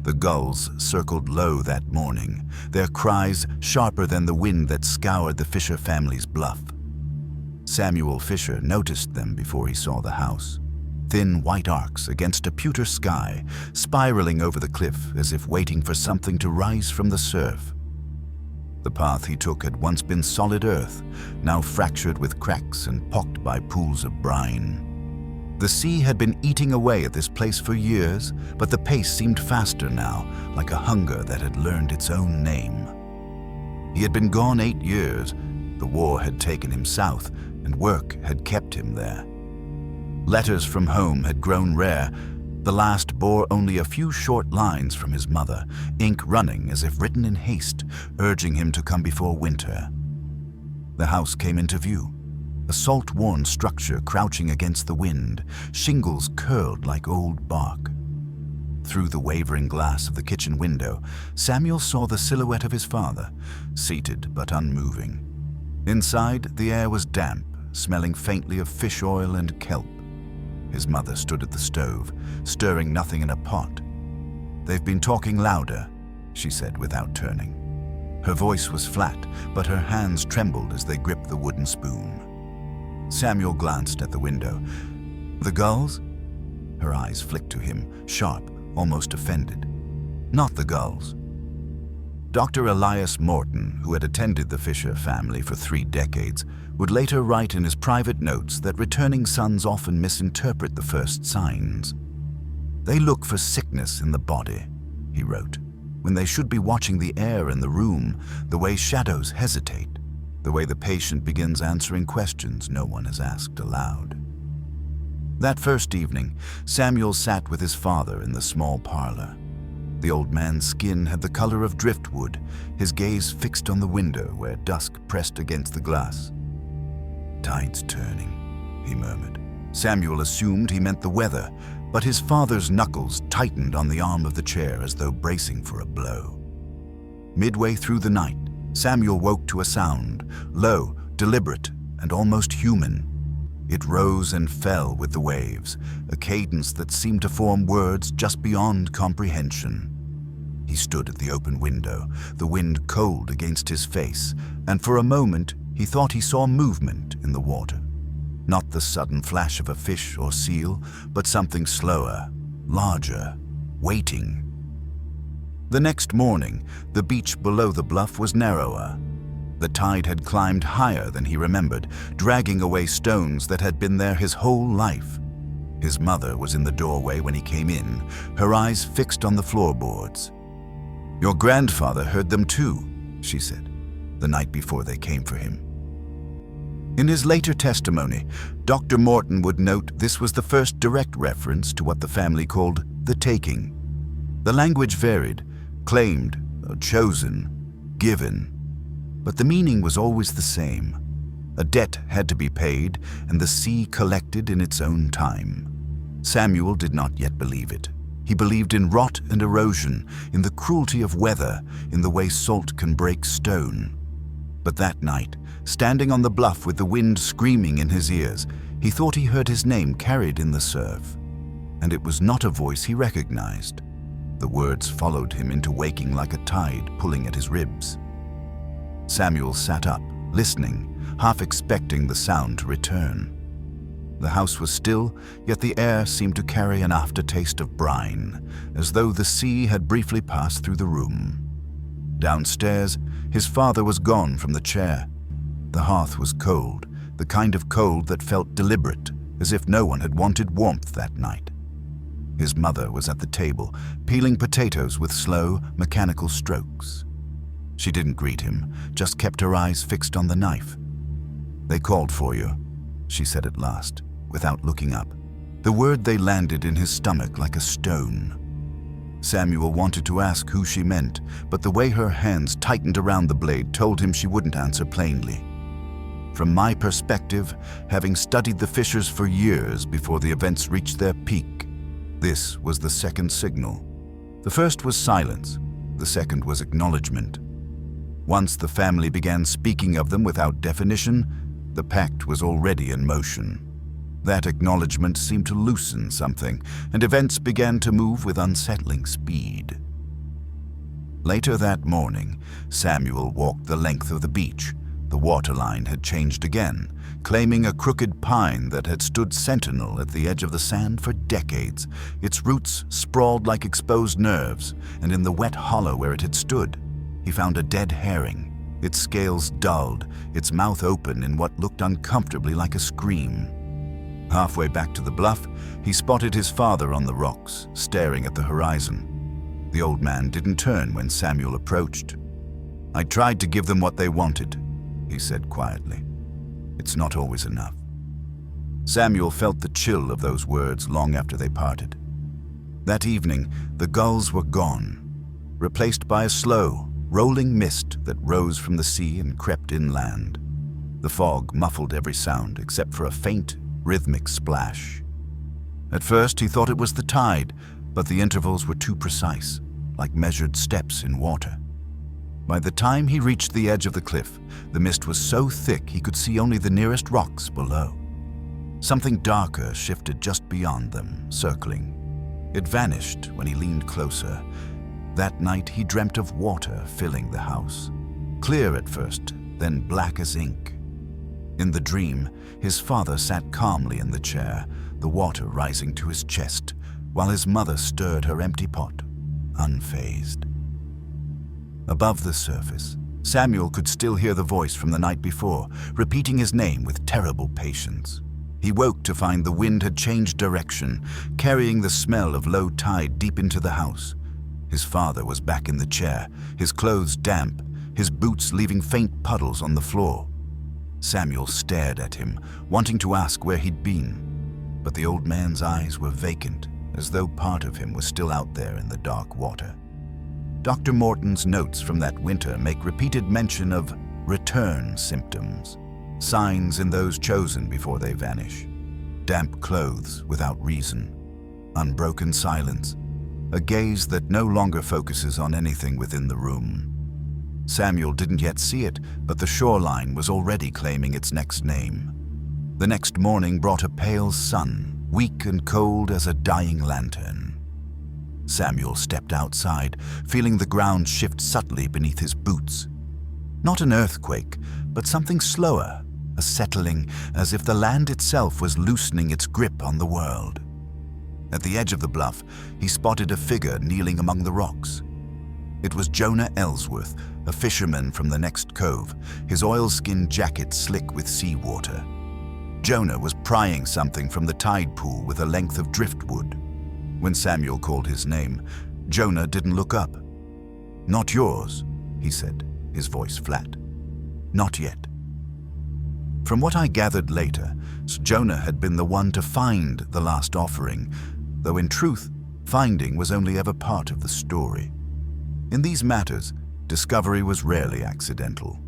The gulls circled low that morning, their cries sharper than the wind that scoured the Fisher family's bluff. Samuel Fisher noticed them before he saw the house. Thin white arcs against a pewter sky, spiraling over the cliff as if waiting for something to rise from the surf. The path he took had once been solid earth, now fractured with cracks and pocked by pools of brine. The sea had been eating away at this place for years, but the pace seemed faster now, like a hunger that had learned its own name. He had been gone 8 years. The war had taken him south, and work had kept him there. Letters from home had grown rare. The last bore only a few short lines from his mother, ink running as if written in haste, urging him to come before winter. The house came into view. A salt-worn structure crouching against the wind, shingles curled like old bark. Through the wavering glass of the kitchen window, Samuel saw the silhouette of his father, seated but unmoving. Inside, the air was damp, smelling faintly of fish oil and kelp. His mother stood at the stove, stirring nothing in a pot. "They've been talking louder," she said without turning. Her voice was flat, but her hands trembled as they gripped the wooden spoon. Samuel glanced at the window. "The gulls?" Her eyes flicked to him, sharp, almost offended. "Not the gulls." Dr. Elias Morton, who had attended the Fisher family for 3 decades, would later write in his private notes that returning sons often misinterpret the first signs. "They look for sickness in the body," he wrote, "when they should be watching the air in the room, the way shadows hesitate, the way the patient begins answering questions no one has asked aloud." That first evening, Samuel sat with his father in the small parlor. The old man's skin had the color of driftwood, his gaze fixed on the window where dusk pressed against the glass. "Tide's turning," he murmured. Samuel assumed he meant the weather, but his father's knuckles tightened on the arm of the chair as though bracing for a blow. Midway through the night, Samuel woke to a sound, low, deliberate, and almost human. It rose and fell with the waves, a cadence that seemed to form words just beyond comprehension. He stood at the open window, the wind cold against his face, and for a moment he thought he saw movement in the water. Not the sudden flash of a fish or seal, but something slower, larger, waiting. The next morning, the beach below the bluff was narrower. The tide had climbed higher than he remembered, dragging away stones that had been there his whole life. His mother was in the doorway when he came in, her eyes fixed on the floorboards. "Your grandfather heard them too," she said, the night before they came for him. In his later testimony, Dr. Morton would note this was the first direct reference to what the family called the taking. The language varied, claimed, chosen, given, but the meaning was always the same. A debt had to be paid, and the sea collected in its own time. Samuel did not yet believe it. He believed in rot and erosion, in the cruelty of weather, in the way salt can break stone. But that night, standing on the bluff with the wind screaming in his ears, he thought he heard his name carried in the surf. And it was not a voice he recognized. The words followed him into waking like a tide pulling at his ribs. Samuel sat up, listening, half expecting the sound to return. The house was still, yet the air seemed to carry an aftertaste of brine, as though the sea had briefly passed through the room. Downstairs, his father was gone from the chair. The hearth was cold, the kind of cold that felt deliberate, as if no one had wanted warmth that night. His mother was at the table, peeling potatoes with slow, mechanical strokes. She didn't greet him, just kept her eyes fixed on the knife. "They called for you," she said at last, without looking up. The word they landed in his stomach like a stone. Samuel wanted to ask who she meant, but the way her hands tightened around the blade told him she wouldn't answer plainly. From my perspective, having studied the Fishers for years before the events reached their peak, this was the second signal. The first was silence, the second was acknowledgement. Once the family began speaking of them without definition, the pact was already in motion. That acknowledgement seemed to loosen something, and events began to move with unsettling speed. Later that morning, Samuel walked the length of the beach. The waterline had changed again, claiming a crooked pine that had stood sentinel at the edge of the sand for decades. Its roots sprawled like exposed nerves, and in the wet hollow where it had stood, he found a dead herring, its scales dulled, its mouth open in what looked uncomfortably like a scream. Halfway back to the bluff, he spotted his father on the rocks, staring at the horizon. The old man didn't turn when Samuel approached. "I tried to give them what they wanted," he said quietly. "It's not always enough." Samuel felt the chill of those words long after they parted. That evening, the gulls were gone, replaced by a slow, rolling mist that rose from the sea and crept inland. The fog muffled every sound except for a faint, rhythmic splash. At first, he thought it was the tide, but the intervals were too precise, like measured steps in water. By the time he reached the edge of the cliff, the mist was so thick he could see only the nearest rocks below. Something darker shifted just beyond them, circling. It vanished when he leaned closer. That night he dreamt of water filling the house. Clear at first, then black as ink. In the dream, his father sat calmly in the chair, the water rising to his chest, while his mother stirred her empty pot, unfazed. Above the surface, Samuel could still hear the voice from the night before, repeating his name with terrible patience. He woke to find the wind had changed direction, carrying the smell of low tide deep into the house. His father was back in the chair, his clothes damp, his boots leaving faint puddles on the floor. Samuel stared at him, wanting to ask where he'd been, but the old man's eyes were vacant, as though part of him was still out there in the dark water. Dr. Morton's notes from that winter make repeated mention of return symptoms, signs in those chosen before they vanish. Damp clothes without reason, unbroken silence, a gaze that no longer focuses on anything within the room. Samuel didn't yet see it, but the shoreline was already claiming its next name. The next morning brought a pale sun, weak and cold as a dying lantern. Samuel stepped outside, feeling the ground shift subtly beneath his boots. Not an earthquake, but something slower, a settling, as if the land itself was loosening its grip on the world. At the edge of the bluff, he spotted a figure kneeling among the rocks. It was Jonah Ellsworth, a fisherman from the next cove, his oilskin jacket slick with seawater. Jonah was prying something from the tide pool with a length of driftwood. When Samuel called his name, Jonah didn't look up. "Not yours," he said, his voice flat. "Not yet." From what I gathered later, Jonah had been the one to find the last offering, though in truth, finding was only ever part of the story. In these matters, discovery was rarely accidental.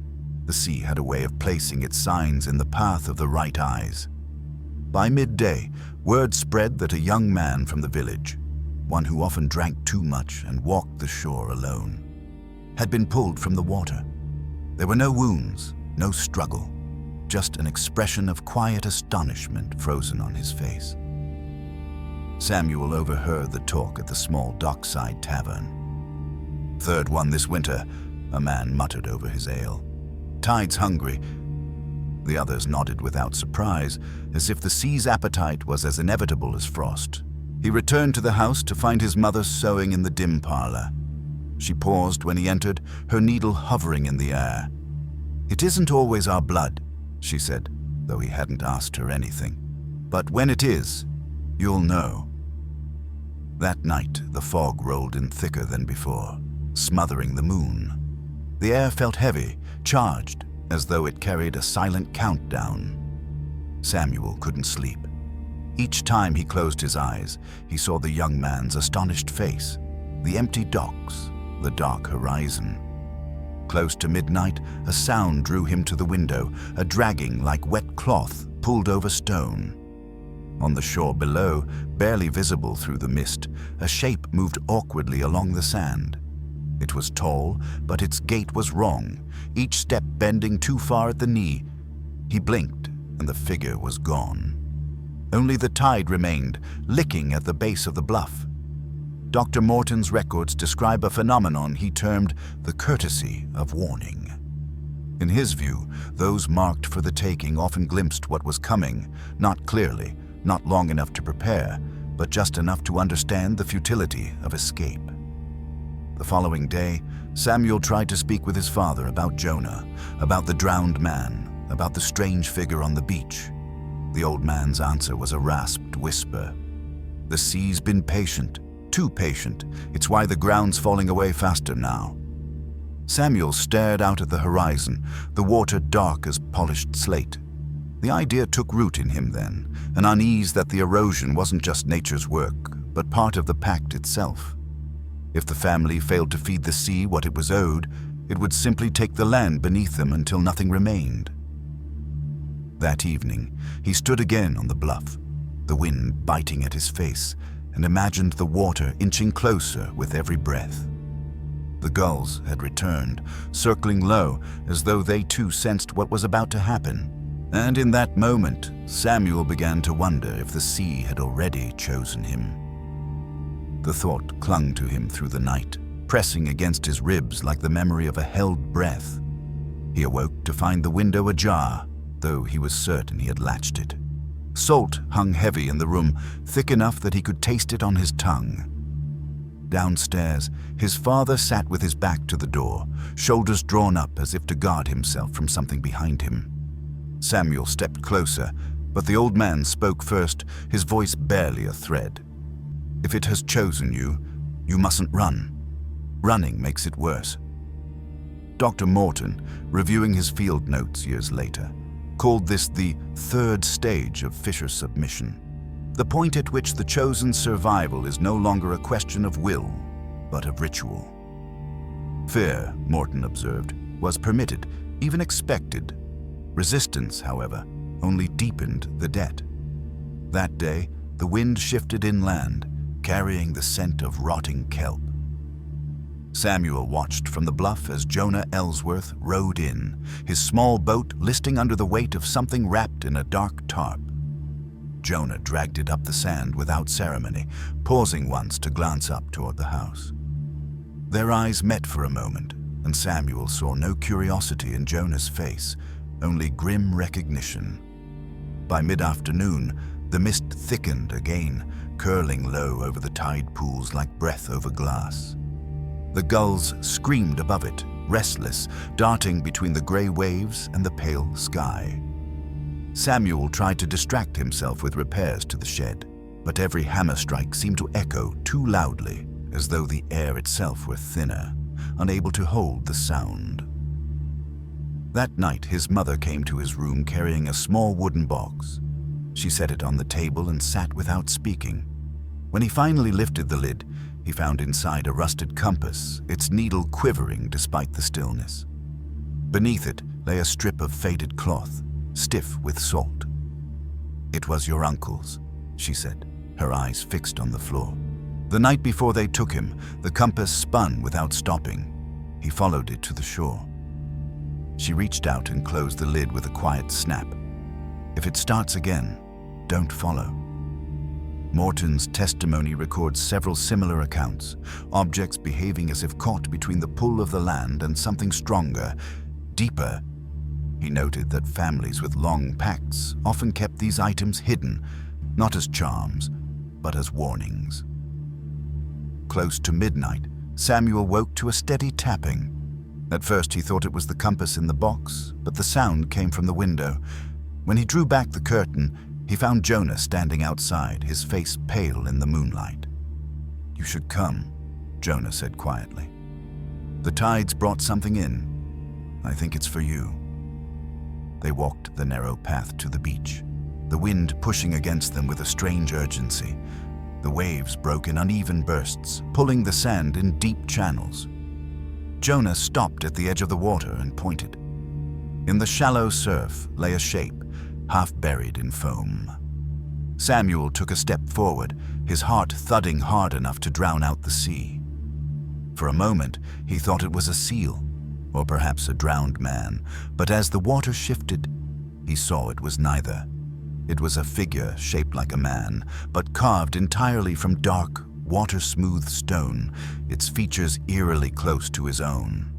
The sea had a way of placing its signs in the path of the right eyes. By midday, word spread that a young man from the village, one who often drank too much and walked the shore alone, had been pulled from the water. There were no wounds, no struggle, just an expression of quiet astonishment frozen on his face. Samuel overheard the talk at the small dockside tavern. "Third one this winter," a man muttered over his ale. "Tide's hungry." The others nodded without surprise, as if the sea's appetite was as inevitable as frost. He returned to the house to find his mother sewing in the dim parlor. She paused when he entered, her needle hovering in the air. "It isn't always our blood," she said, though he hadn't asked her anything. "But when it is, you'll know." That night, the fog rolled in thicker than before, smothering the moon. The air felt heavy, charged, as though it carried a silent countdown. Samuel couldn't sleep. Each time he closed his eyes, he saw the young man's astonished face, the empty docks, the dark horizon. Close to midnight, a sound drew him to the window, a dragging like wet cloth pulled over stone. On the shore below, barely visible through the mist, a shape moved awkwardly along the sand. It was tall, but its gait was wrong, each step bending too far at the knee. He blinked, and the figure was gone. Only the tide remained, licking at the base of the bluff. Dr. Morton's records describe a phenomenon he termed the courtesy of warning. In his view, those marked for the taking often glimpsed what was coming, not clearly, not long enough to prepare, but just enough to understand the futility of escape. The following day, Samuel tried to speak with his father about Jonah, about the drowned man, about the strange figure on the beach. The old man's answer was a rasped whisper. "The sea's been patient, too patient. It's why the ground's falling away faster now." Samuel stared out at the horizon, the water dark as polished slate. The idea took root in him then, an unease that the erosion wasn't just nature's work, but part of the pact itself. If the family failed to feed the sea what it was owed, it would simply take the land beneath them until nothing remained. That evening, he stood again on the bluff, the wind biting at his face, and imagined the water inching closer with every breath. The gulls had returned, circling low as though they too sensed what was about to happen. And in that moment, Samuel began to wonder if the sea had already chosen him. The thought clung to him through the night, pressing against his ribs like the memory of a held breath. He awoke to find the window ajar, though he was certain he had latched it. Salt hung heavy in the room, thick enough that he could taste it on his tongue. Downstairs, his father sat with his back to the door, shoulders drawn up as if to guard himself from something behind him. Samuel stepped closer, but the old man spoke first, his voice barely a thread. "If it has chosen you, you mustn't run. Running makes it worse." Dr. Morton, reviewing his field notes years later, called this the third stage of Fisher submission, the point at which the chosen's survival is no longer a question of will, but of ritual. Fear, Morton observed, was permitted, even expected. Resistance, however, only deepened the debt. That day, the wind shifted inland, carrying the scent of rotting kelp. Samuel watched from the bluff as Jonah Ellsworth rowed in, his small boat listing under the weight of something wrapped in a dark tarp. Jonah dragged it up the sand without ceremony, pausing once to glance up toward the house. Their eyes met for a moment, and Samuel saw no curiosity in Jonah's face, only grim recognition. By mid-afternoon, the mist thickened again, curling low over the tide pools like breath over glass. The gulls screamed above it, restless, darting between the gray waves and the pale sky. Samuel tried to distract himself with repairs to the shed, but every hammer strike seemed to echo too loudly, as though the air itself were thinner, unable to hold the sound. That night, his mother came to his room carrying a small wooden box. She set it on the table and sat without speaking. When he finally lifted the lid, he found inside a rusted compass, its needle quivering despite the stillness. Beneath it lay a strip of faded cloth, stiff with salt. "It was your uncle's," she said, her eyes fixed on the floor. The night before they took him, the compass spun without stopping. He followed it to the shore. She reached out and closed the lid with a quiet snap. "If it starts again, don't follow." Morton's testimony records several similar accounts, objects behaving as if caught between the pull of the land and something stronger, deeper. He noted that families with long pacts often kept these items hidden, not as charms, but as warnings. Close to midnight, Samuel woke to a steady tapping. At first he thought it was the compass in the box, but the sound came from the window. When he drew back the curtain, he found Jonah standing outside, his face pale in the moonlight. "You should come," Jonah said quietly. "The tide's brought something in. I think it's for you." They walked the narrow path to the beach, the wind pushing against them with a strange urgency. The waves broke in uneven bursts, pulling the sand in deep channels. Jonah stopped at the edge of the water and pointed. In the shallow surf lay a shape, half buried in foam. Samuel took a step forward, his heart thudding hard enough to drown out the sea. For a moment, he thought it was a seal, or perhaps a drowned man, but as the water shifted, he saw it was neither. It was a figure shaped like a man, but carved entirely from dark, water-smooth stone, its features eerily close to his own.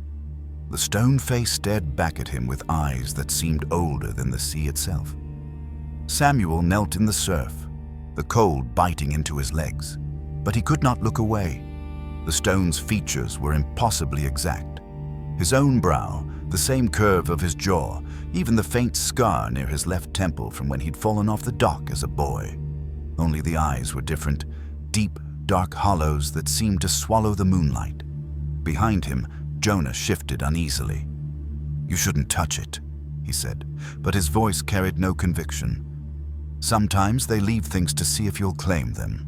The stone face stared back at him with eyes that seemed older than the sea itself. Samuel knelt in the surf, the cold biting into his legs, but he could not look away. The stone's features were impossibly exact. His own brow, the same curve of his jaw, even the faint scar near his left temple from when he'd fallen off the dock as a boy. Only the eyes were different, deep, dark hollows that seemed to swallow the moonlight. Behind him, Jonah shifted uneasily. "You shouldn't touch it," he said, but his voice carried no conviction. "Sometimes they leave things to see if you'll claim them."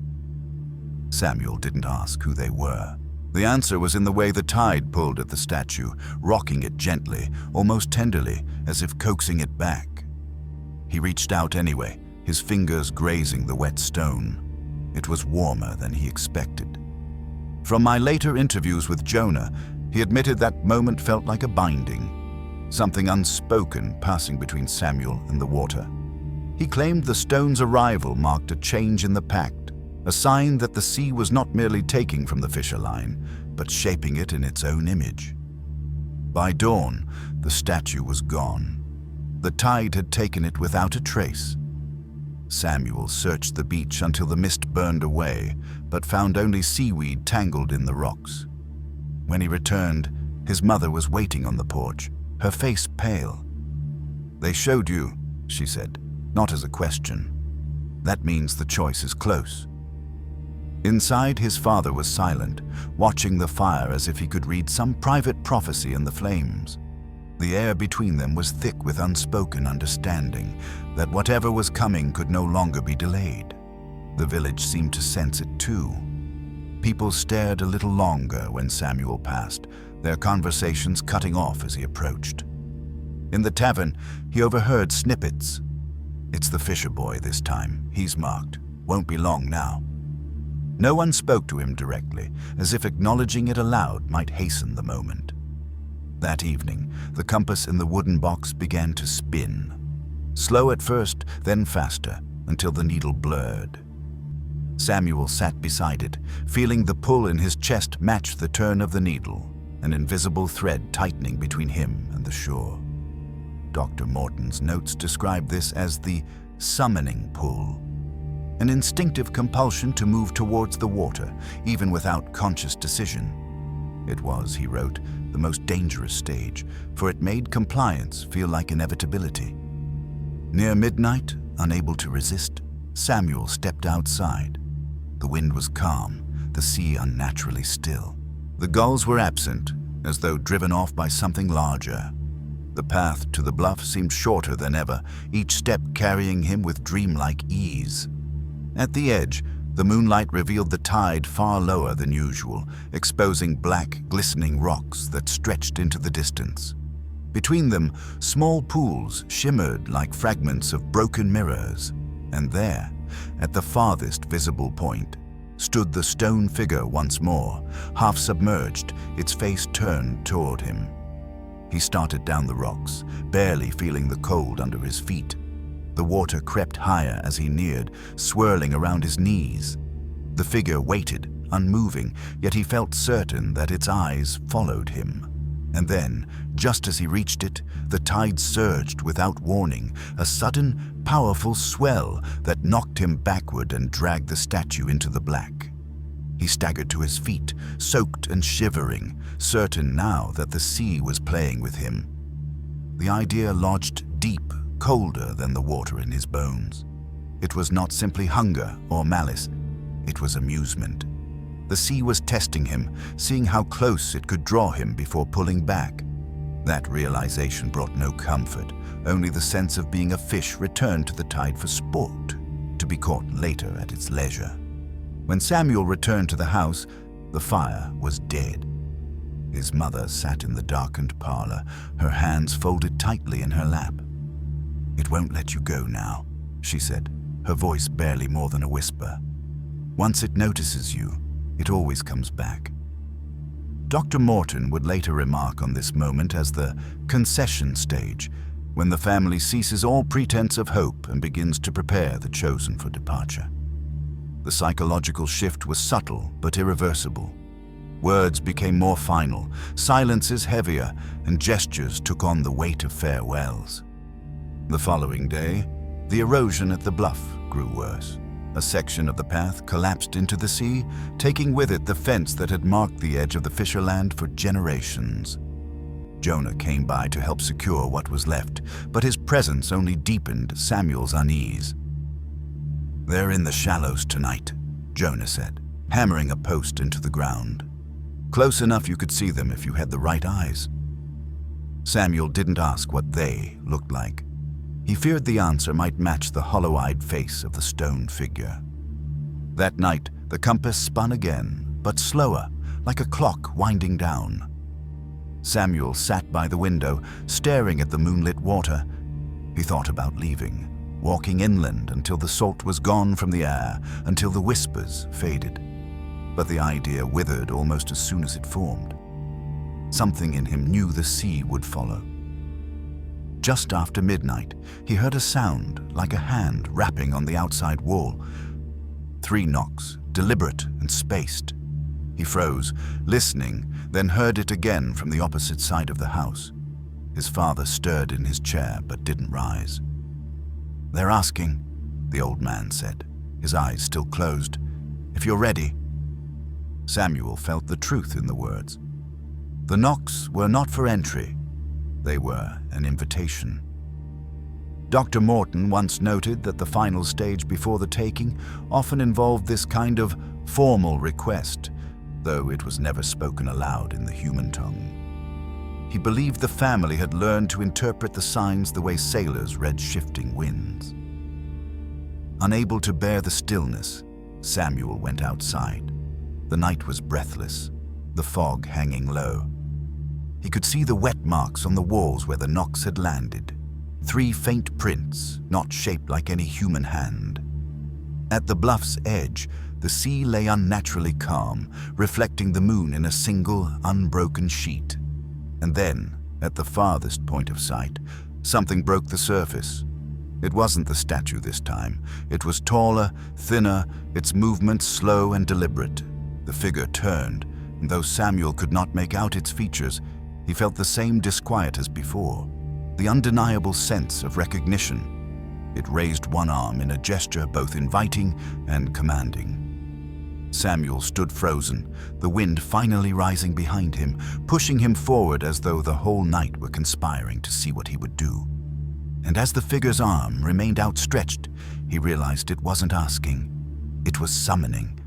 Samuel didn't ask who they were. The answer was in the way the tide pulled at the statue, rocking it gently, almost tenderly, as if coaxing it back. He reached out anyway, his fingers grazing the wet stone. It was warmer than he expected. From my later interviews with Jonah, he admitted that moment felt like a binding, something unspoken passing between Samuel and the water. He claimed the stone's arrival marked a change in the pact, a sign that the sea was not merely taking from the fisher line, but shaping it in its own image. By dawn, the statue was gone. The tide had taken it without a trace. Samuel searched the beach until the mist burned away, but found only seaweed tangled in the rocks. When he returned, his mother was waiting on the porch, her face pale. "They showed you," she said, not as a question. "That means the choice is close." Inside, his father was silent, watching the fire as if he could read some private prophecy in the flames. The air between them was thick with unspoken understanding that whatever was coming could no longer be delayed. The village seemed to sense it too. People stared a little longer when Samuel passed, their conversations cutting off as he approached. In the tavern, he overheard snippets. "It's the fisher boy this time. He's marked. Won't be long now." No one spoke to him directly, as if acknowledging it aloud might hasten the moment. That evening, the compass in the wooden box began to spin. Slow at first, then faster, until the needle blurred. Samuel sat beside it, feeling the pull in his chest match the turn of the needle, an invisible thread tightening between him and the shore. Dr. Morton's notes describe this as the summoning pull, an instinctive compulsion to move towards the water, even without conscious decision. It was, he wrote, the most dangerous stage, for it made compliance feel like inevitability. Near midnight, unable to resist, Samuel stepped outside. The wind was calm, the sea unnaturally still. The gulls were absent, as though driven off by something larger. The path to the bluff seemed shorter than ever, each step carrying him with dreamlike ease. At the edge, the moonlight revealed the tide far lower than usual, exposing black, glistening rocks that stretched into the distance. Between them, small pools shimmered like fragments of broken mirrors. And there, at the farthest visible point, stood the stone figure once more, half submerged, its face turned toward him. He started down the rocks, barely feeling the cold under his feet. The water crept higher as he neared, swirling around his knees. The figure waited, unmoving, yet he felt certain that its eyes followed him. And then, just as he reached it, the tide surged without warning, a sudden, powerful swell that knocked him backward and dragged the statue into the black. He staggered to his feet, soaked and shivering, certain now that the sea was playing with him. The idea lodged deep, colder than the water in his bones. It was not simply hunger or malice, it was amusement. The sea was testing him, seeing how close it could draw him before pulling back. That realization brought no comfort, only the sense of being a fish returned to the tide for sport, to be caught later at its leisure. When Samuel returned to the house, the fire was dead. His mother sat in the darkened parlor, her hands folded tightly in her lap. "It won't let you go now," she said, her voice barely more than a whisper. "Once it notices you, it always comes back." Dr. Morton would later remark on this moment as the concession stage, when the family ceases all pretense of hope and begins to prepare the chosen for departure. The psychological shift was subtle but irreversible. Words became more final, silences heavier, and gestures took on the weight of farewells. The following day, the erosion at the bluff grew worse. A section of the path collapsed into the sea, taking with it the fence that had marked the edge of the fisherland for generations. Jonah came by to help secure what was left, but his presence only deepened Samuel's unease. "They're in the shallows tonight," Jonah said, hammering a post into the ground. "Close enough you could see them if you had the right eyes." Samuel didn't ask what they looked like. He feared the answer might match the hollow-eyed face of the stone figure. That night, the compass spun again, but slower, like a clock winding down. Samuel sat by the window, staring at the moonlit water. He thought about leaving, walking inland until the salt was gone from the air, until the whispers faded. But the idea withered almost as soon as it formed. Something in him knew the sea would follow. Just after midnight, he heard a sound like a hand rapping on the outside wall. 3 knocks, deliberate and spaced. He froze, listening, then heard it again from the opposite side of the house. His father stirred in his chair but didn't rise. "They're asking," the old man said, his eyes still closed, "if you're ready." Samuel felt the truth in the words. The knocks were not for entry. They were an invitation. Dr. Morton once noted that the final stage before the taking often involved this kind of formal request, though it was never spoken aloud in the human tongue. He believed the family had learned to interpret the signs the way sailors read shifting winds. Unable to bear the stillness, Samuel went outside. The night was breathless, the fog hanging low. He could see the wet marks on the walls where the knocks had landed. 3 faint prints, not shaped like any human hand. At the bluff's edge, the sea lay unnaturally calm, reflecting the moon in a single, unbroken sheet. And then, at the farthest point of sight, something broke the surface. It wasn't the statue this time. It was taller, thinner, its movements slow and deliberate. The figure turned, and though Samuel could not make out its features, he felt the same disquiet as before, the undeniable sense of recognition. It raised one arm in a gesture both inviting and commanding. Samuel stood frozen, the wind finally rising behind him, pushing him forward as though the whole night were conspiring to see what he would do. And as the figure's arm remained outstretched, he realized it wasn't asking, it was summoning.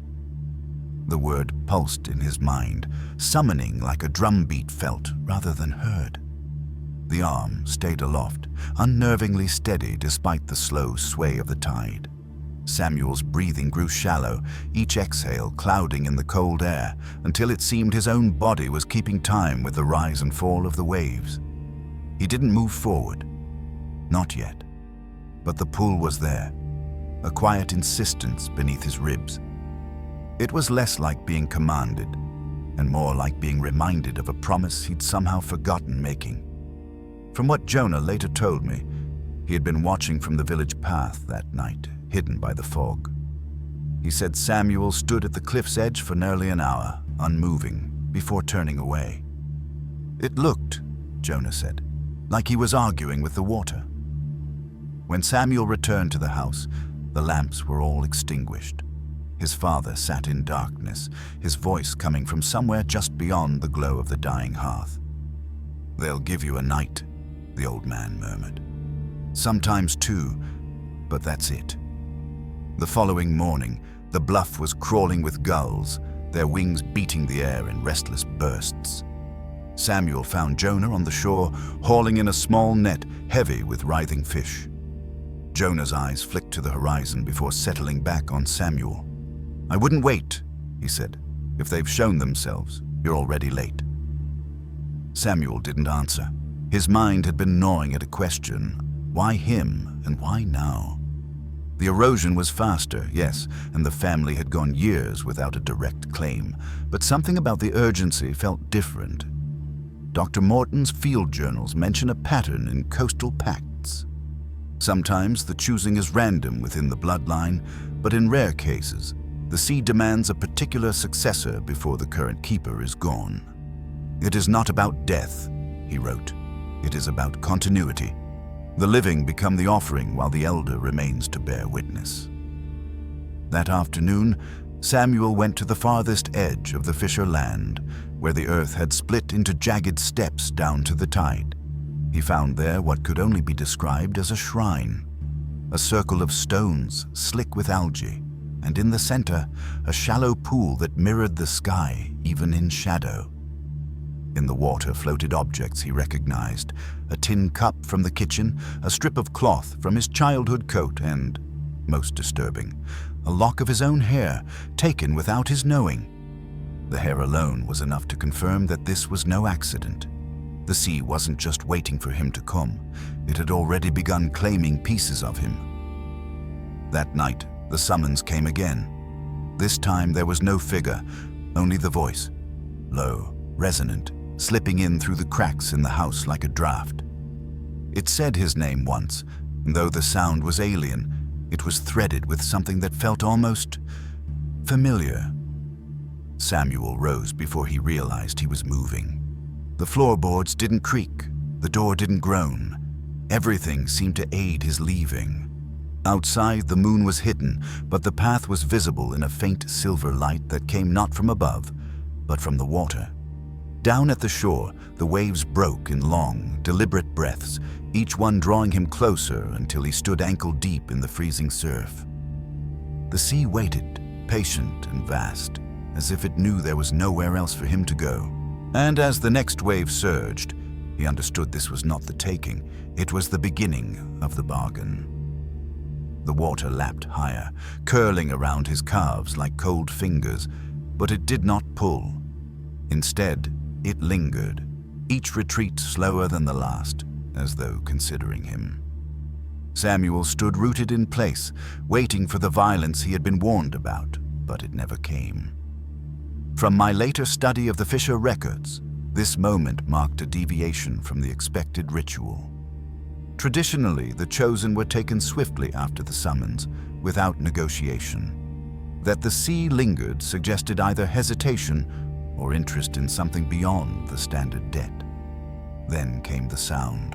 The word pulsed in his mind, summoning like a drumbeat felt rather than heard. The arm stayed aloft, unnervingly steady despite the slow sway of the tide. Samuel's breathing grew shallow, each exhale clouding in the cold air, until it seemed his own body was keeping time with the rise and fall of the waves. He didn't move forward. Not yet. But the pull was there, a quiet insistence beneath his ribs. It was less like being commanded, and more like being reminded of a promise he'd somehow forgotten making. From what Jonah later told me, he had been watching from the village path that night, hidden by the fog. He said Samuel stood at the cliff's edge for nearly an hour, unmoving, before turning away. "It looked," Jonah said, "like he was arguing with the water." When Samuel returned to the house, the lamps were all extinguished. His father sat in darkness, his voice coming from somewhere just beyond the glow of the dying hearth. "They'll give you a night," the old man murmured. "Sometimes 2, but that's it." The following morning, the bluff was crawling with gulls, their wings beating the air in restless bursts. Samuel found Jonah on the shore, hauling in a small net heavy with writhing fish. Jonah's eyes flicked to the horizon before settling back on Samuel. "I wouldn't wait," he said. "If they've shown themselves, you're already late." Samuel didn't answer. His mind had been gnawing at a question. Why him, and why now? The erosion was faster, yes, and the family had gone years without a direct claim, but something about the urgency felt different. Dr. Morton's field journals mention a pattern in coastal pacts. Sometimes the choosing is random within the bloodline, but in rare cases, The sea demands a particular successor before the current keeper is gone. "It is not about death," he wrote. "It is about continuity. The living become the offering while the elder remains to bear witness." That afternoon, Samuel went to the farthest edge of the Fisher land, where the earth had split into jagged steps down to the tide. He found there what could only be described as a shrine, a circle of stones slick with algae, and in the center, a shallow pool that mirrored the sky, even in shadow. In the water floated objects he recognized: a tin cup from the kitchen, a strip of cloth from his childhood coat, and, most disturbing, a lock of his own hair, taken without his knowing. The hair alone was enough to confirm that this was no accident. The sea wasn't just waiting for him to come, it had already begun claiming pieces of him. That night, the summons came again. This time there was no figure, only the voice, low, resonant, slipping in through the cracks in the house like a draft. It said his name once, and though the sound was alien, it was threaded with something that felt almost familiar. Samuel rose before he realized he was moving. The floorboards didn't creak, the door didn't groan. Everything seemed to aid his leaving. Outside, the moon was hidden, but the path was visible in a faint silver light that came not from above, but from the water. Down at the shore, the waves broke in long, deliberate breaths, each one drawing him closer until he stood ankle-deep in the freezing surf. The sea waited, patient and vast, as if it knew there was nowhere else for him to go. And as the next wave surged, he understood this was not the taking, it was the beginning of the bargain. The water lapped higher, curling around his calves like cold fingers, but it did not pull. Instead, it lingered, each retreat slower than the last, as though considering him. Samuel stood rooted in place, waiting for the violence he had been warned about, but it never came. From my later study of the Fisher records, this moment marked a deviation from the expected ritual. Traditionally, the chosen were taken swiftly after the summons, without negotiation. That the sea lingered suggested either hesitation or interest in something beyond the standard debt. Then came the sound,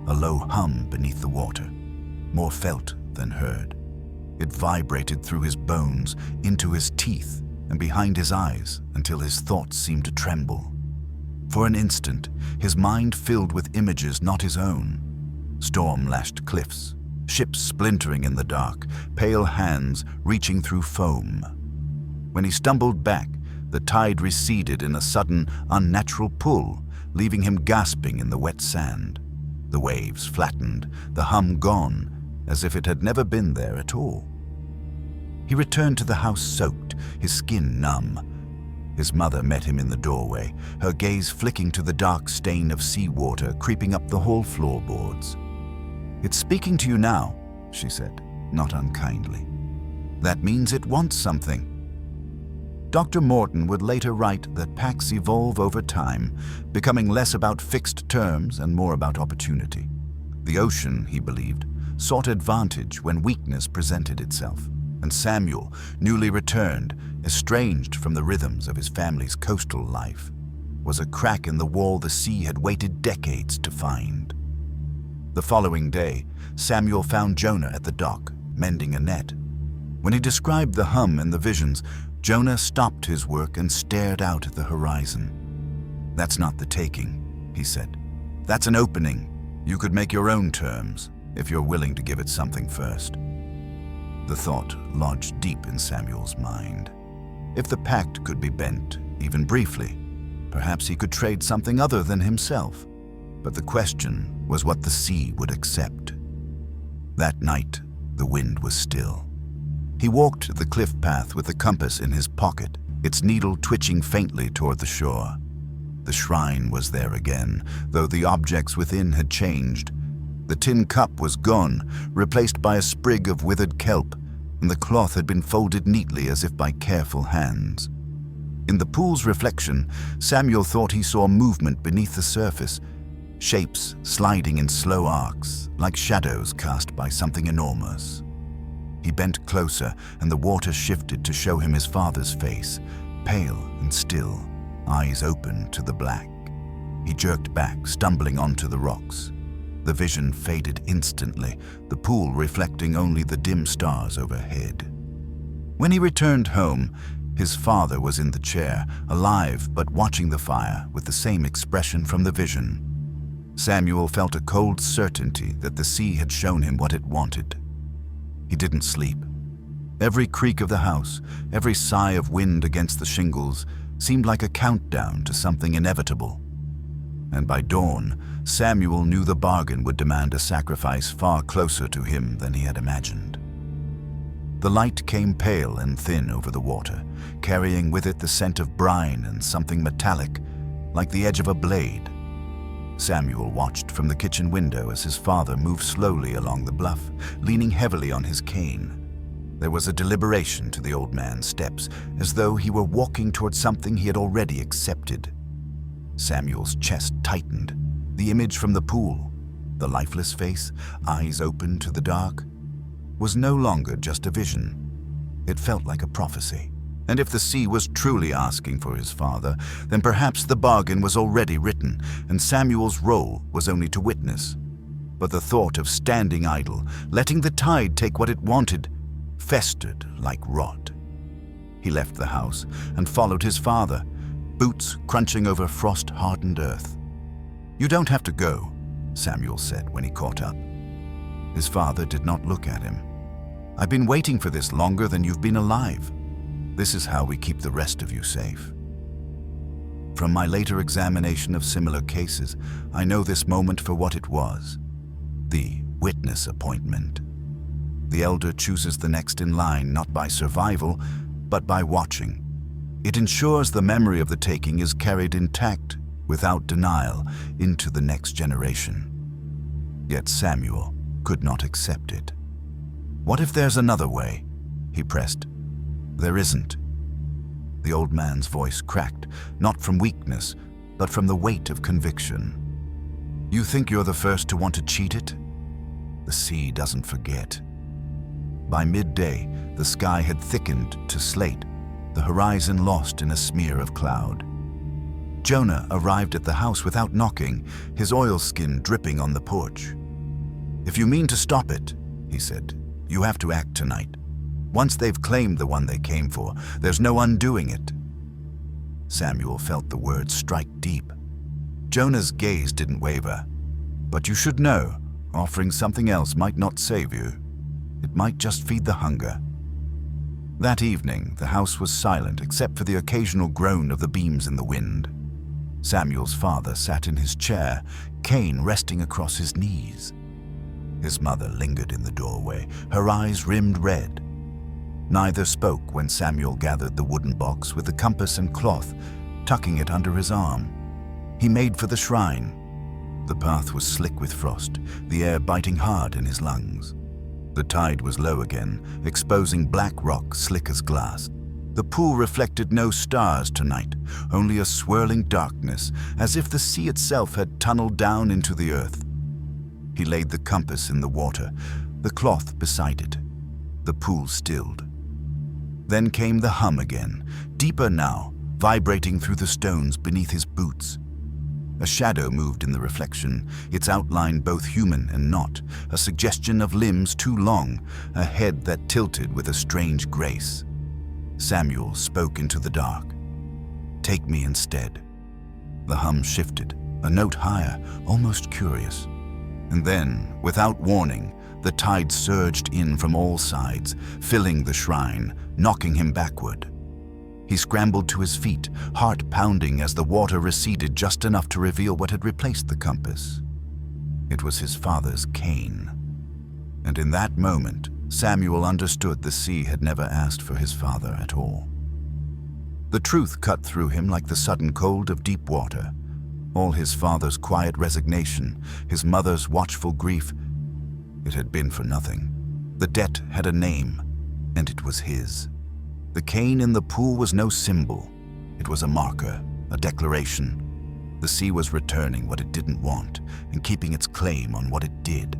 a low hum beneath the water, more felt than heard. It vibrated through his bones, into his teeth, and behind his eyes until his thoughts seemed to tremble. For an instant, his mind filled with images not his own. Storm-lashed cliffs, ships splintering in the dark, pale hands reaching through foam. When he stumbled back, the tide receded in a sudden, unnatural pull, leaving him gasping in the wet sand. The waves flattened, the hum gone, as if it had never been there at all. He returned to the house soaked, his skin numb. His mother met him in the doorway, her gaze flicking to the dark stain of seawater creeping up the hall floorboards. "It's speaking to you now," she said, not unkindly. "That means it wants something." Dr. Morton would later write that pacts evolve over time, becoming less about fixed terms and more about opportunity. The ocean, he believed, sought advantage when weakness presented itself, and Samuel, newly returned, estranged from the rhythms of his family's coastal life, was a crack in the wall the sea had waited decades to find. The following day, Samuel found Jonah at the dock, mending a net. When he described the hum and the visions, Jonah stopped his work and stared out at the horizon. "That's not the taking," he said. "That's an opening. You could make your own terms, if you're willing to give it something first." The thought lodged deep in Samuel's mind. If the pact could be bent, even briefly, perhaps he could trade something other than himself. But the question was what the sea would accept. That night, the wind was still. He walked the cliff path with the compass in his pocket, its needle twitching faintly toward the shore. The shrine was there again, though the objects within had changed. The tin cup was gone, replaced by a sprig of withered kelp, and the cloth had been folded neatly as if by careful hands. In the pool's reflection, Samuel thought he saw movement beneath the surface, shapes sliding in slow arcs, like shadows cast by something enormous. He bent closer, and the water shifted to show him his father's face, pale and still, eyes open to the black. He jerked back, stumbling onto the rocks. The vision faded instantly, the pool reflecting only the dim stars overhead. When he returned home, his father was in the chair, alive but watching the fire with the same expression from the vision. Samuel felt a cold certainty that the sea had shown him what it wanted. He didn't sleep. Every creak of the house, every sigh of wind against the shingles seemed like a countdown to something inevitable. And by dawn, Samuel knew the bargain would demand a sacrifice far closer to him than he had imagined. The light came pale and thin over the water, carrying with it the scent of brine and something metallic, like the edge of a blade. Samuel watched from the kitchen window as his father moved slowly along the bluff, leaning heavily on his cane. There was a deliberation to the old man's steps, as though he were walking toward something he had already accepted. Samuel's chest tightened. The image from the pool, the lifeless face, eyes open to the dark, was no longer just a vision. It felt like a prophecy. And if the sea was truly asking for his father, then perhaps the bargain was already written, and Samuel's role was only to witness. But the thought of standing idle, letting the tide take what it wanted, festered like rot. He left the house and followed his father, boots crunching over frost-hardened earth. "You don't have to go," Samuel said when he caught up. His father did not look at him. "I've been waiting for this longer than you've been alive. This is how we keep the rest of you safe." From my later examination of similar cases, I know this moment for what it was: the witness appointment. The elder chooses the next in line not by survival, but by watching. It ensures the memory of the taking is carried intact, without denial, into the next generation. Yet Samuel could not accept it. "What if there's another way?" he pressed. "There isn't." The old man's voice cracked, not from weakness, but from the weight of conviction. "You think you're the first to want to cheat it? The sea doesn't forget." By midday, the sky had thickened to slate, the horizon lost in a smear of cloud. Jonah arrived at the house without knocking, his oilskin dripping on the porch. "If you mean to stop it," he said, "you have to act tonight. Once they've claimed the one they came for, there's no undoing it." Samuel felt the words strike deep. Jonah's gaze didn't waver. "But you should know, offering something else might not save you. It might just feed the hunger." That evening, the house was silent except for the occasional groan of the beams in the wind. Samuel's father sat in his chair, cane resting across his knees. His mother lingered in the doorway, her eyes rimmed red. Neither spoke when Samuel gathered the wooden box with the compass and cloth, tucking it under his arm. He made for the shrine. The path was slick with frost, the air biting hard in his lungs. The tide was low again, exposing black rock slick as glass. The pool reflected no stars tonight, only a swirling darkness, as if the sea itself had tunneled down into the earth. He laid the compass in the water, the cloth beside it. The pool stilled. Then came the hum again, deeper now, vibrating through the stones beneath his boots. A shadow moved in the reflection, its outline both human and not, a suggestion of limbs too long, a head that tilted with a strange grace. Samuel spoke into the dark. "Take me instead." The hum shifted, a note higher, almost curious. And then, without warning, the tide surged in from all sides, filling the shrine, knocking him backward. He scrambled to his feet, heart pounding as the water receded just enough to reveal what had replaced the compass. It was his father's cane. And in that moment, Samuel understood the sea had never asked for his father at all. The truth cut through him like the sudden cold of deep water. All his father's quiet resignation, his mother's watchful grief, it had been for nothing. The debt had a name, and it was his. The cane in the pool was no symbol. It was a marker, a declaration. The sea was returning what it didn't want and keeping its claim on what it did.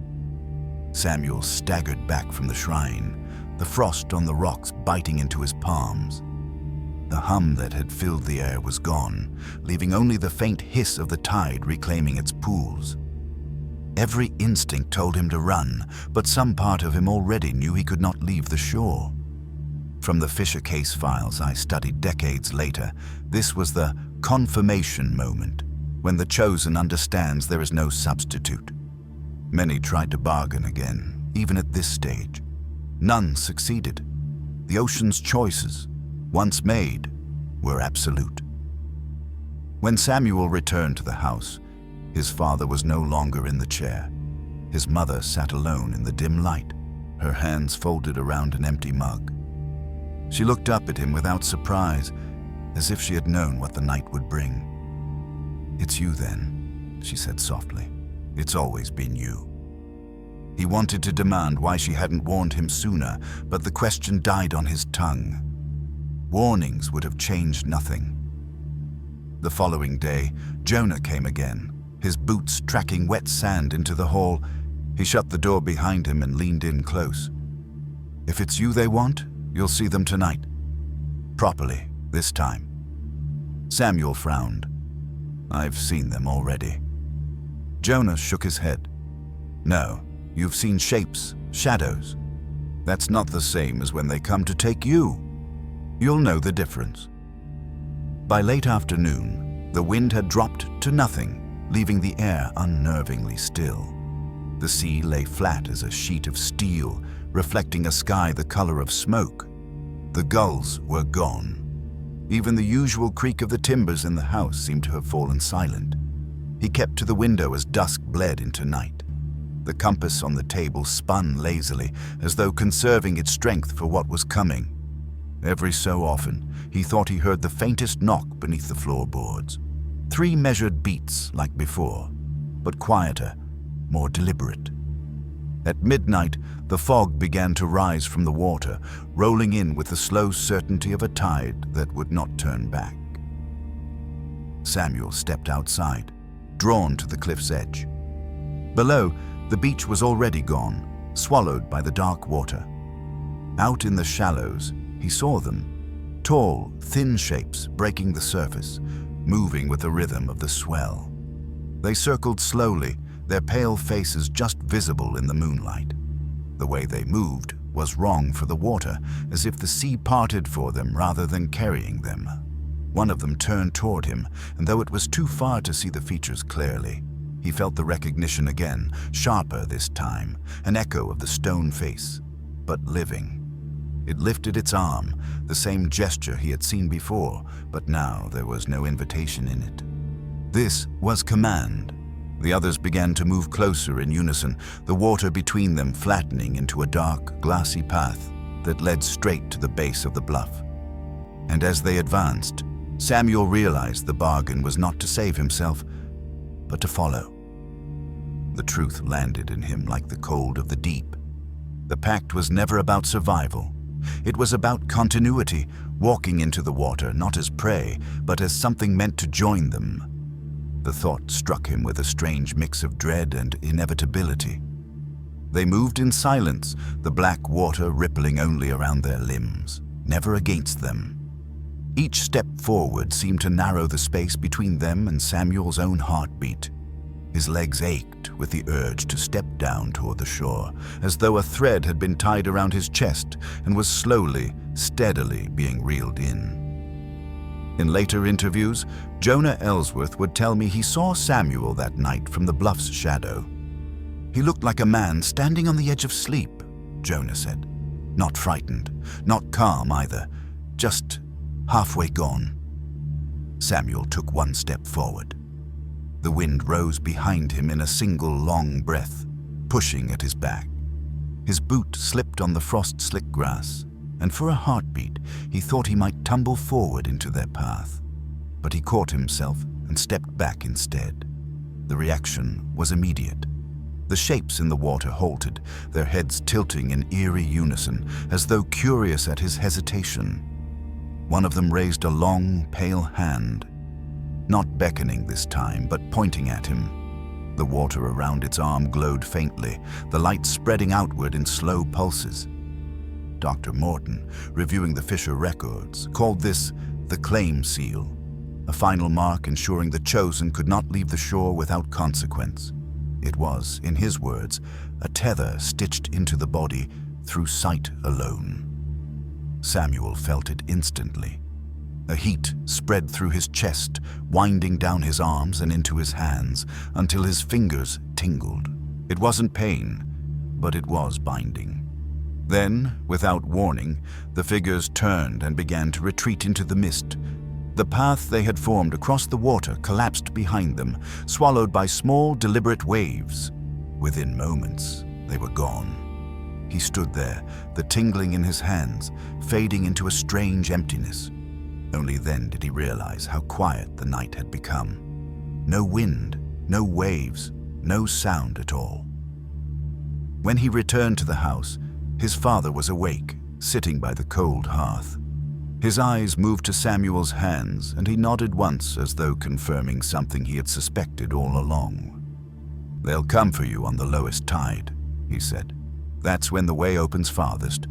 Samuel staggered back from the shrine, the frost on the rocks biting into his palms. The hum that had filled the air was gone, leaving only the faint hiss of the tide reclaiming its pools. Every instinct told him to run, but some part of him already knew he could not leave the shore. From the Fisher case files I studied decades later, this was the confirmation moment, when the chosen understands there is no substitute. Many tried to bargain again, even at this stage. None succeeded. The ocean's choices, once made, were absolute. When Samuel returned to the house, his father was no longer in the chair. His mother sat alone in the dim light, her hands folded around an empty mug. She looked up at him without surprise, as if she had known what the night would bring. "It's you then," she said softly. "It's always been you." He wanted to demand why she hadn't warned him sooner, but the question died on his tongue. Warnings would have changed nothing. The following day, Jonah came again, his boots tracking wet sand into the hall. He shut the door behind him and leaned in close. "If it's you they want, you'll see them tonight. Properly, this time." Samuel frowned. "I've seen them already." Jonah shook his head. "No, you've seen shapes, shadows. That's not the same as when they come to take you. You'll know the difference." By late afternoon, the wind had dropped to nothing, leaving the air unnervingly still. The sea lay flat as a sheet of steel, reflecting a sky the color of smoke. The gulls were gone. Even the usual creak of the timbers in the house seemed to have fallen silent. He kept to the window as dusk bled into night. The compass on the table spun lazily, as though conserving its strength for what was coming. Every so often, he thought he heard the faintest knock beneath the floorboards. 3 measured beats like before, but quieter, more deliberate. At midnight, the fog began to rise from the water, rolling in with the slow certainty of a tide that would not turn back. Samuel stepped outside, drawn to the cliff's edge. Below, the beach was already gone, swallowed by the dark water. Out in the shallows, he saw them, tall, thin shapes breaking the surface, moving with the rhythm of the swell. They circled slowly, their pale faces just visible in the moonlight. The way they moved was wrong for the water, as if the sea parted for them rather than carrying them. One of them turned toward him, and though it was too far to see the features clearly, he felt the recognition again, sharper this time, an echo of the stone face, but living. It lifted its arm, the same gesture he had seen before, but now there was no invitation in it. This was command. The others began to move closer in unison, the water between them flattening into a dark, glassy path that led straight to the base of the bluff. And as they advanced, Samuel realized the bargain was not to save himself, but to follow. The truth landed in him like the cold of the deep. The pact was never about survival. It was about continuity, walking into the water not as prey, but as something meant to join them. The thought struck him with a strange mix of dread and inevitability. They moved in silence, the black water rippling only around their limbs, never against them. Each step forward seemed to narrow the space between them and Samuel's own heartbeat. His legs ached with the urge to step down toward the shore, as though a thread had been tied around his chest and was slowly, steadily being reeled in. In later interviews, Jonah Ellsworth would tell me he saw Samuel that night from the bluff's shadow. "He looked like a man standing on the edge of sleep," Jonah said. "Not frightened, not calm either, just halfway gone." Samuel took one step forward. The wind rose behind him in a single long breath, pushing at his back. His boot slipped on the frost-slick grass, and for a heartbeat, he thought he might tumble forward into their path. But he caught himself and stepped back instead. The reaction was immediate. The shapes in the water halted, their heads tilting in eerie unison, as though curious at his hesitation. One of them raised a long, pale hand, not beckoning this time, but pointing at him. The water around its arm glowed faintly, the light spreading outward in slow pulses. Dr. Morton, reviewing the Fisher records, called this the claim seal, a final mark ensuring the chosen could not leave the shore without consequence. It was, in his words, a tether stitched into the body through sight alone. Samuel felt it instantly. A heat spread through his chest, winding down his arms and into his hands until his fingers tingled. It wasn't pain, but it was binding. Then, without warning, the figures turned and began to retreat into the mist. The path they had formed across the water collapsed behind them, swallowed by small, deliberate waves. Within moments, they were gone. He stood there, the tingling in his hands, fading into a strange emptiness. Only then did he realize how quiet the night had become. No wind, no waves, no sound at all. When he returned to the house, his father was awake, sitting by the cold hearth. His eyes moved to Samuel's hands, and he nodded once as though confirming something he had suspected all along. "They'll come for you on the lowest tide," he said. "That's when the way opens farthest.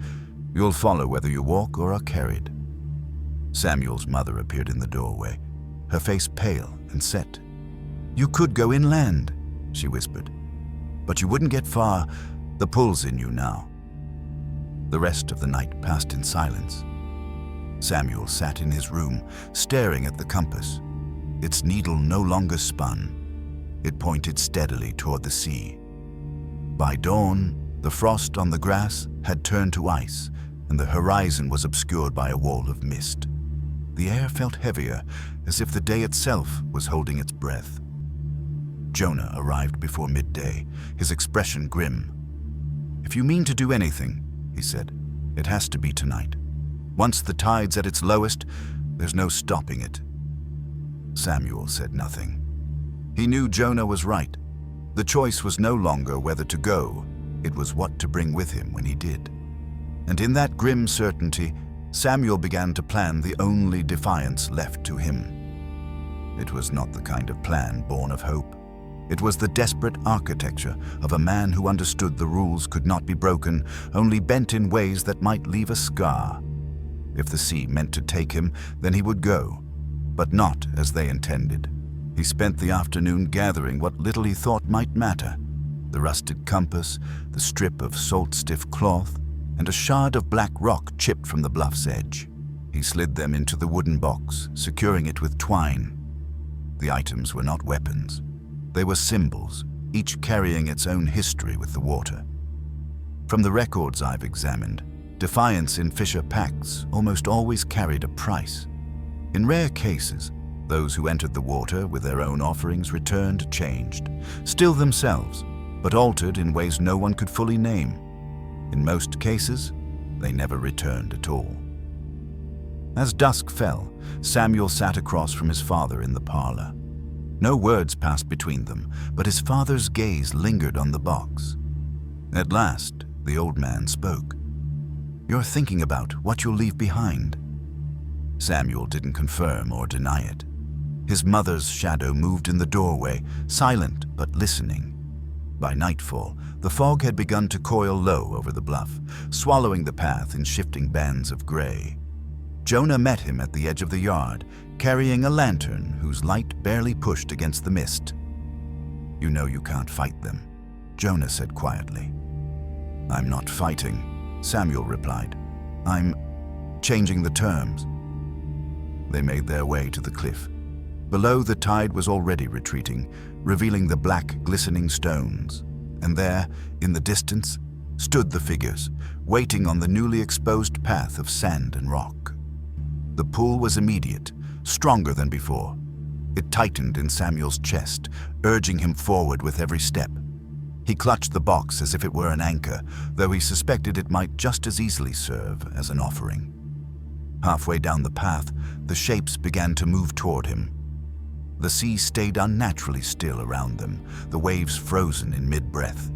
You'll follow whether you walk or are carried." Samuel's mother appeared in the doorway, her face pale and set. "You could go inland," she whispered. "But you wouldn't get far. The pull's in you now." The rest of the night passed in silence. Samuel sat in his room, staring at the compass. Its needle no longer spun. It pointed steadily toward the sea. By dawn, the frost on the grass had turned to ice, and the horizon was obscured by a wall of mist. The air felt heavier, as if the day itself was holding its breath. Jonah arrived before midday, his expression grim. "If you mean to do anything," he said, "it has to be tonight. Once the tide's at its lowest, there's no stopping it." Samuel said nothing. He knew Jonah was right. The choice was no longer whether to go, it was what to bring with him when he did. And in that grim certainty, Samuel began to plan the only defiance left to him. It was not the kind of plan born of hope. It was the desperate architecture of a man who understood the rules could not be broken, only bent in ways that might leave a scar. If the sea meant to take him, then he would go, but not as they intended. He spent the afternoon gathering what little he thought might matter: the rusted compass, the strip of salt-stiff cloth, and a shard of black rock chipped from the bluff's edge. He slid them into the wooden box, securing it with twine. The items were not weapons. They were symbols, each carrying its own history with the water. From the records I've examined, defiance in Fisher pacts almost always carried a price. In rare cases, those who entered the water with their own offerings returned changed, still themselves, but altered in ways no one could fully name. In most cases, they never returned at all. As dusk fell, Samuel sat across from his father in the parlor. No words passed between them, but his father's gaze lingered on the box. At last, the old man spoke. "You're thinking about what you'll leave behind." Samuel didn't confirm or deny it. His mother's shadow moved in the doorway, silent but listening. By nightfall, the fog had begun to coil low over the bluff, swallowing the path in shifting bands of gray. Jonah met him at the edge of the yard, carrying a lantern whose light barely pushed against the mist. "You know you can't fight them," Jonah said quietly. "I'm not fighting," Samuel replied. "I'm changing the terms." They made their way to the cliff. Below, the tide was already retreating, revealing the black, glistening stones. And there, in the distance, stood the figures, waiting on the newly exposed path of sand and rock. The pull was immediate, stronger than before. It tightened in Samuel's chest, urging him forward with every step. He clutched the box as if it were an anchor, though he suspected it might just as easily serve as an offering. Halfway down the path, the shapes began to move toward him. The sea stayed unnaturally still around them, the waves frozen in mid-breath.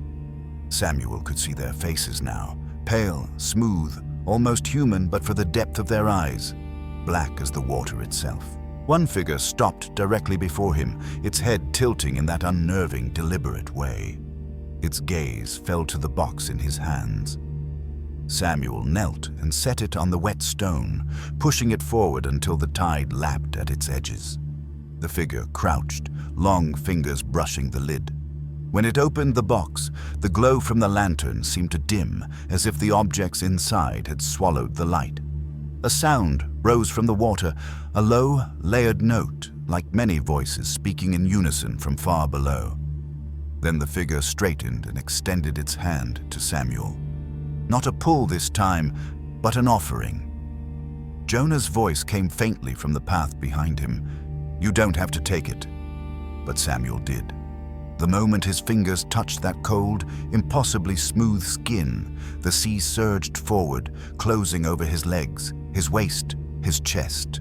Samuel could see their faces now, pale, smooth, almost human but for the depth of their eyes, black as the water itself. One figure stopped directly before him, its head tilting in that unnerving, deliberate way. Its gaze fell to the box in his hands. Samuel knelt and set it on the wet stone, pushing it forward until the tide lapped at its edges. The figure crouched, long fingers brushing the lid. When it opened the box, the glow from the lantern seemed to dim, as if the objects inside had swallowed the light. A sound rose from the water, a low, layered note, like many voices speaking in unison from far below. Then the figure straightened and extended its hand to Samuel. Not a pull this time, but an offering. Jonah's voice came faintly from the path behind him. "You don't have to take it." But Samuel did. The moment his fingers touched that cold, impossibly smooth skin, the sea surged forward, closing over his legs, his waist, his chest.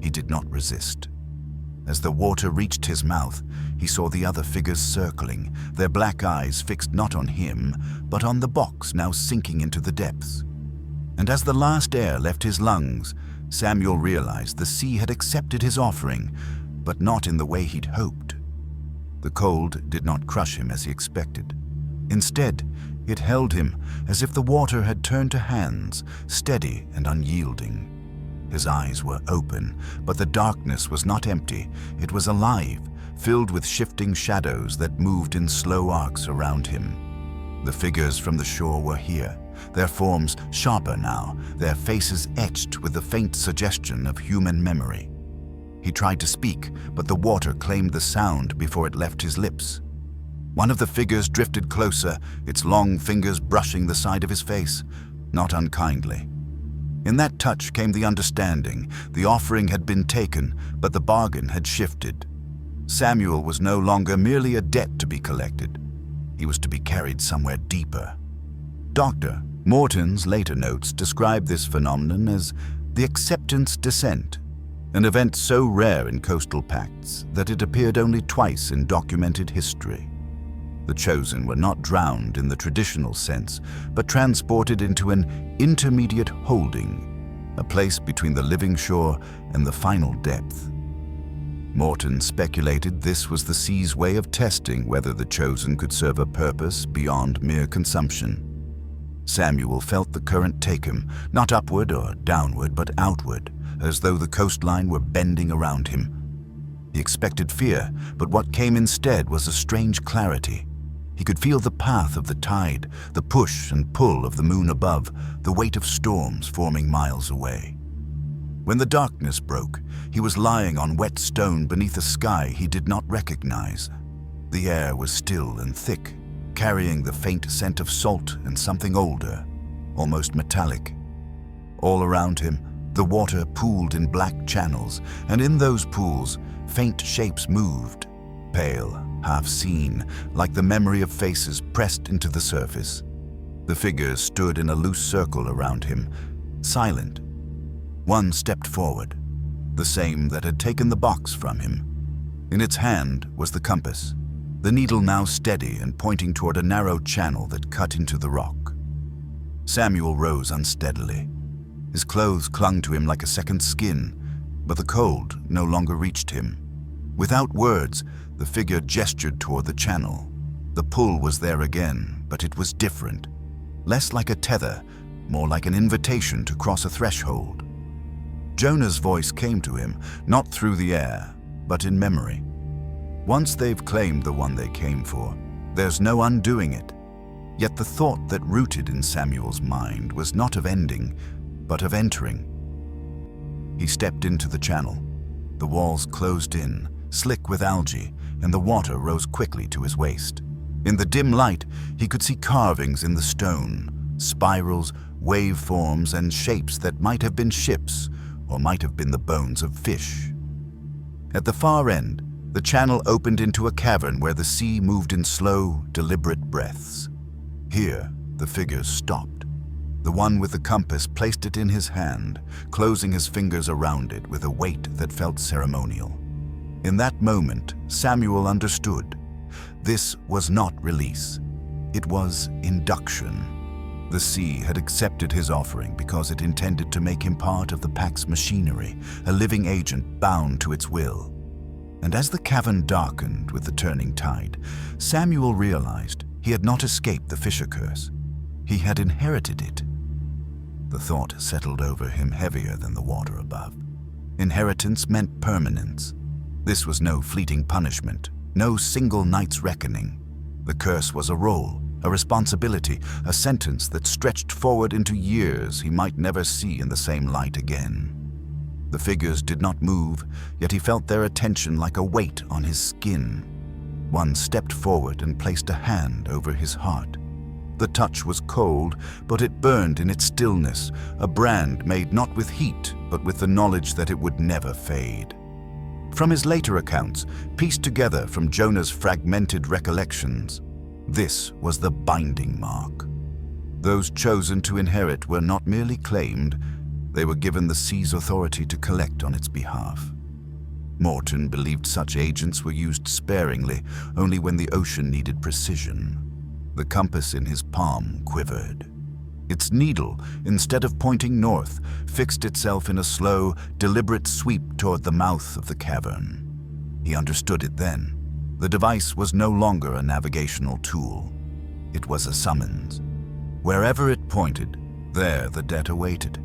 He did not resist. As the water reached his mouth, he saw the other figures circling, their black eyes fixed not on him, but on the box now sinking into the depths. And as the last air left his lungs, Samuel realized the sea had accepted his offering, but not in the way he'd hoped. The cold did not crush him as he expected. Instead, it held him as if the water had turned to hands, steady and unyielding. His eyes were open, but the darkness was not empty. It was alive, filled with shifting shadows that moved in slow arcs around him. The figures from the shore were here, their forms sharper now, their faces etched with the faint suggestion of human memory. He tried to speak, but the water claimed the sound before it left his lips. One of the figures drifted closer, its long fingers brushing the side of his face, not unkindly. In that touch came the understanding. The offering had been taken, but the bargain had shifted. Samuel was no longer merely a debt to be collected. He was to be carried somewhere deeper. Dr. Morton's later notes describe this phenomenon as the acceptance descent, an event so rare in coastal pacts that it appeared only twice in documented history. The chosen were not drowned in the traditional sense, but transported into an intermediate holding, a place between the living shore and the final depth. Morton speculated this was the sea's way of testing whether the chosen could serve a purpose beyond mere consumption. Samuel felt the current take him, not upward or downward, but outward, as though the coastline were bending around him. He expected fear, but what came instead was a strange clarity. He could feel the path of the tide, the push and pull of the moon above, the weight of storms forming miles away. When the darkness broke, he was lying on wet stone beneath a sky he did not recognize. The air was still and thick, carrying the faint scent of salt and something older, almost metallic. All around him, the water pooled in black channels, and in those pools, faint shapes moved, pale, half seen, like the memory of faces pressed into the surface. The figures stood in a loose circle around him, silent. One stepped forward, the same that had taken the box from him. In its hand was the compass, the needle now steady and pointing toward a narrow channel that cut into the rock. Samuel rose unsteadily. His clothes clung to him like a second skin, but the cold no longer reached him. Without words, the figure gestured toward the channel. The pull was there again, but it was different. Less like a tether, more like an invitation to cross a threshold. Jonah's voice came to him, not through the air, but in memory. Once they've claimed the one they came for, there's no undoing it. Yet the thought that rooted in Samuel's mind was not of ending, but of entering. He stepped into the channel. The walls closed in, slick with algae, and the water rose quickly to his waist. In the dim light, he could see carvings in the stone, spirals, waveforms, and shapes that might have been ships, or might have been the bones of fish. At the far end, the channel opened into a cavern where the sea moved in slow, deliberate breaths. Here, the figures stopped. The one with the compass placed it in his hand, closing his fingers around it with a weight that felt ceremonial. In that moment, Samuel understood. This was not release. It was induction. The sea had accepted his offering because it intended to make him part of the pack's machinery, a living agent bound to its will. And as the cavern darkened with the turning tide, Samuel realized he had not escaped the fisher curse. He had inherited it. The thought settled over him heavier than the water above. Inheritance meant permanence. This was no fleeting punishment, no single night's reckoning. The curse was a role, a responsibility, a sentence that stretched forward into years he might never see in the same light again. The figures did not move, yet he felt their attention like a weight on his skin. One stepped forward and placed a hand over his heart. The touch was cold, but it burned in its stillness, a brand made not with heat, but with the knowledge that it would never fade. From his later accounts, pieced together from Jonah's fragmented recollections, this was the binding mark. Those chosen to inherit were not merely claimed, they were given the sea's authority to collect on its behalf. Morton believed such agents were used sparingly, only when the ocean needed precision. The compass in his palm quivered. Its needle, instead of pointing north, fixed itself in a slow, deliberate sweep toward the mouth of the cavern. He understood it then. The device was no longer a navigational tool. It was a summons. Wherever it pointed, there the debt awaited.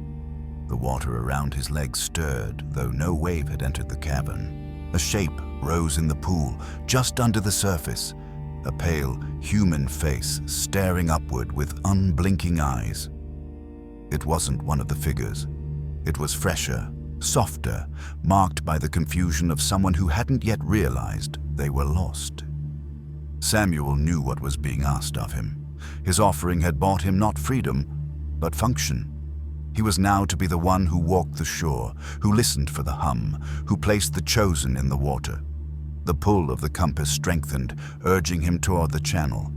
The water around his legs stirred, though no wave had entered the cavern. A shape rose in the pool, just under the surface. A pale, human face staring upward with unblinking eyes. It wasn't one of the figures. It was fresher, softer, marked by the confusion of someone who hadn't yet realized they were lost. Samuel knew what was being asked of him. His offering had bought him not freedom, but function. He was now to be the one who walked the shore, who listened for the hum, who placed the chosen in the water. The pull of the compass strengthened, urging him toward the channel.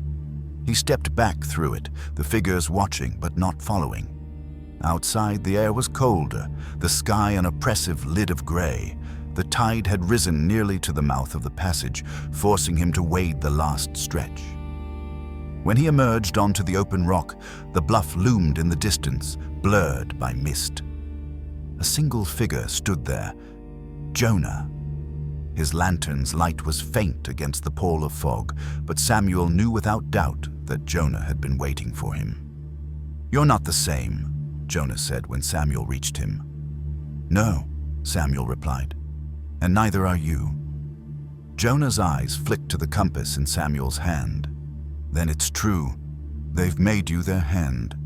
He stepped back through it, the figures watching but not following. Outside, the air was colder, the sky an oppressive lid of gray. The tide had risen nearly to the mouth of the passage, forcing him to wade the last stretch. When he emerged onto the open rock, the bluff loomed in the distance, blurred by mist. A single figure stood there, Jonah. His lantern's light was faint against the pall of fog, but Samuel knew without doubt that Jonah had been waiting for him. "You're not the same," Jonah said when Samuel reached him. "No," Samuel replied, "and neither are you." Jonah's eyes flicked to the compass in Samuel's hand. "Then it's true. They've made you their hand."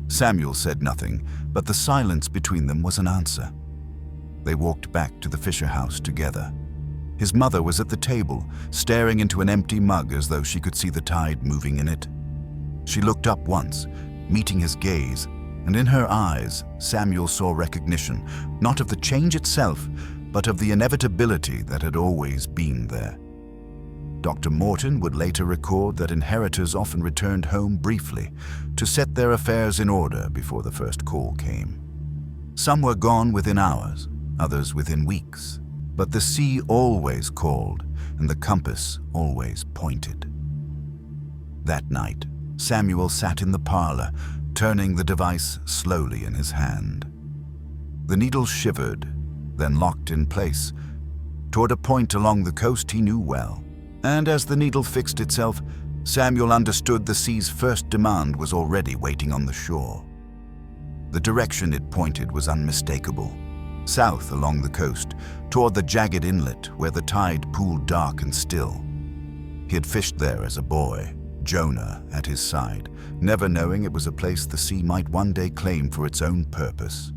Samuel said nothing, but the silence between them was an answer. They walked back to the Fisher house together. His mother was at the table, staring into an empty mug as though she could see the tide moving in it. She looked up once, meeting his gaze, and in her eyes, Samuel saw recognition, not of the change itself, but of the inevitability that had always been there. Dr. Morton would later record that inheritors often returned home briefly to set their affairs in order before the first call came. Some were gone within hours, others within weeks, but the sea always called and the compass always pointed. That night, Samuel sat in the parlor, turning the device slowly in his hand. The needle shivered, then locked in place, toward a point along the coast he knew well. And as the needle fixed itself, Samuel understood the sea's first demand was already waiting on the shore. The direction it pointed was unmistakable. South along the coast, toward the jagged inlet where the tide pooled dark and still. He had fished there as a boy, Jonah at his side, never knowing it was a place the sea might one day claim for its own purpose.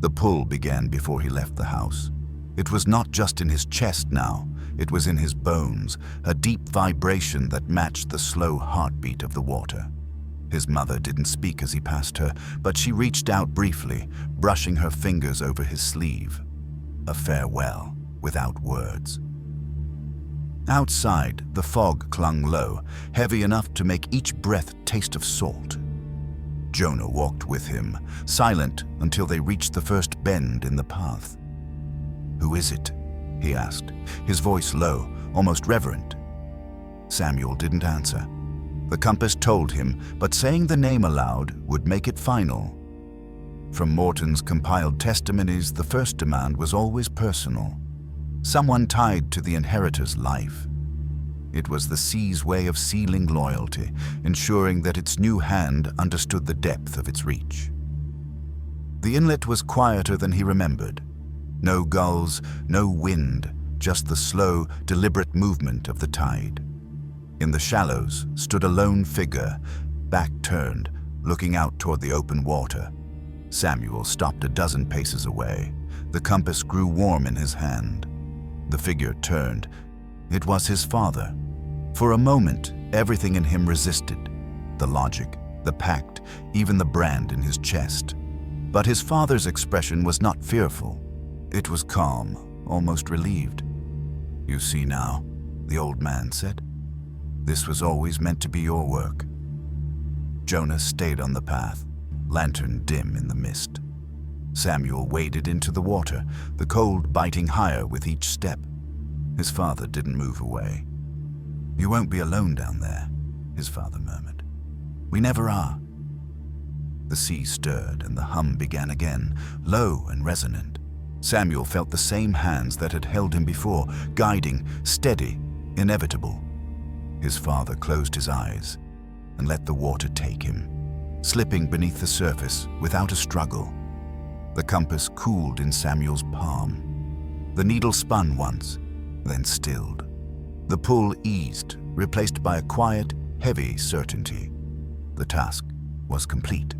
The pull began before he left the house. It was not just in his chest now, it was in his bones, a deep vibration that matched the slow heartbeat of the water. His mother didn't speak as he passed her, but she reached out briefly, brushing her fingers over his sleeve. A farewell, without words. Outside, the fog clung low, heavy enough to make each breath taste of salt. Jonah walked with him, silent until they reached the first bend in the path. "Who is it?" he asked, his voice low, almost reverent. Samuel didn't answer. The compass told him, but saying the name aloud would make it final. From Morton's compiled testimonies, the first demand was always personal. Someone tied to the inheritor's life. It was the sea's way of sealing loyalty, ensuring that its new hand understood the depth of its reach. The inlet was quieter than he remembered. No gulls, no wind, just the slow, deliberate movement of the tide. In the shallows stood a lone figure, back turned, looking out toward the open water. Samuel stopped a dozen paces away. The compass grew warm in his hand. The figure turned. It was his father. For a moment, everything in him resisted. The logic, the pact, even the brand in his chest. But his father's expression was not fearful. It was calm, almost relieved. "You see now," the old man said. "This was always meant to be your work." Jonah stayed on the path, lantern dim in the mist. Samuel waded into the water, the cold biting higher with each step. His father didn't move away. "You won't be alone down there," his father murmured. "We never are." The sea stirred and the hum began again, low and resonant. Samuel felt the same hands that had held him before, guiding, steady, inevitable. His father closed his eyes and let the water take him, slipping beneath the surface without a struggle. The compass cooled in Samuel's palm. The needle spun once, then stilled. The pull eased, replaced by a quiet, heavy certainty. The task was complete.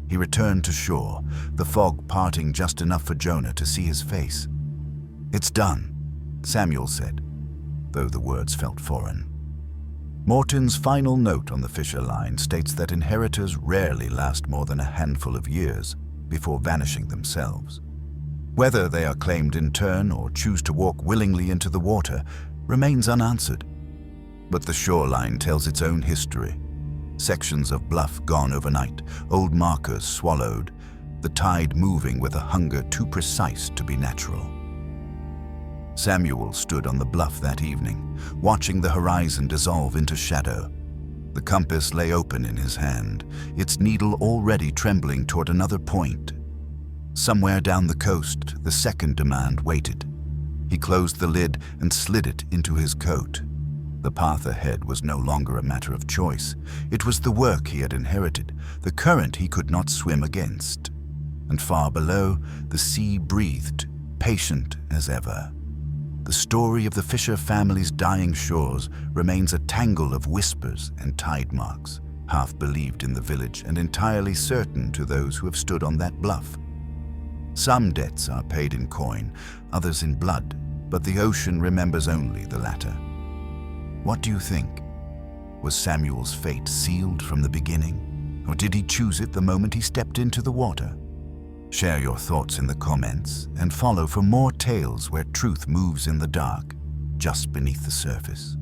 He returned to shore, the fog parting just enough for Jonah to see his face. "It's done," Samuel said, though the words felt foreign. Morton's final note on the Fisher line states that inheritors rarely last more than a handful of years before vanishing themselves. Whether they are claimed in turn or choose to walk willingly into the water remains unanswered. But the shoreline tells its own history. Sections of bluff gone overnight, old markers swallowed, the tide moving with a hunger too precise to be natural. Samuel stood on the bluff that evening, watching the horizon dissolve into shadow. The compass lay open in his hand, its needle already trembling toward another point. Somewhere down the coast, the second demand waited. He closed the lid and slid it into his coat. The path ahead was no longer a matter of choice. It was the work he had inherited, the current he could not swim against. And far below, the sea breathed, patient as ever. The story of the Fisher family's dying shores remains a tangle of whispers and tide marks, half believed in the village and entirely certain to those who have stood on that bluff. Some debts are paid in coin, others in blood, but the ocean remembers only the latter. What do you think? Was Samuel's fate sealed from the beginning, or did he choose it the moment he stepped into the water? Share your thoughts in the comments and follow for more tales where truth moves in the dark, just beneath the surface.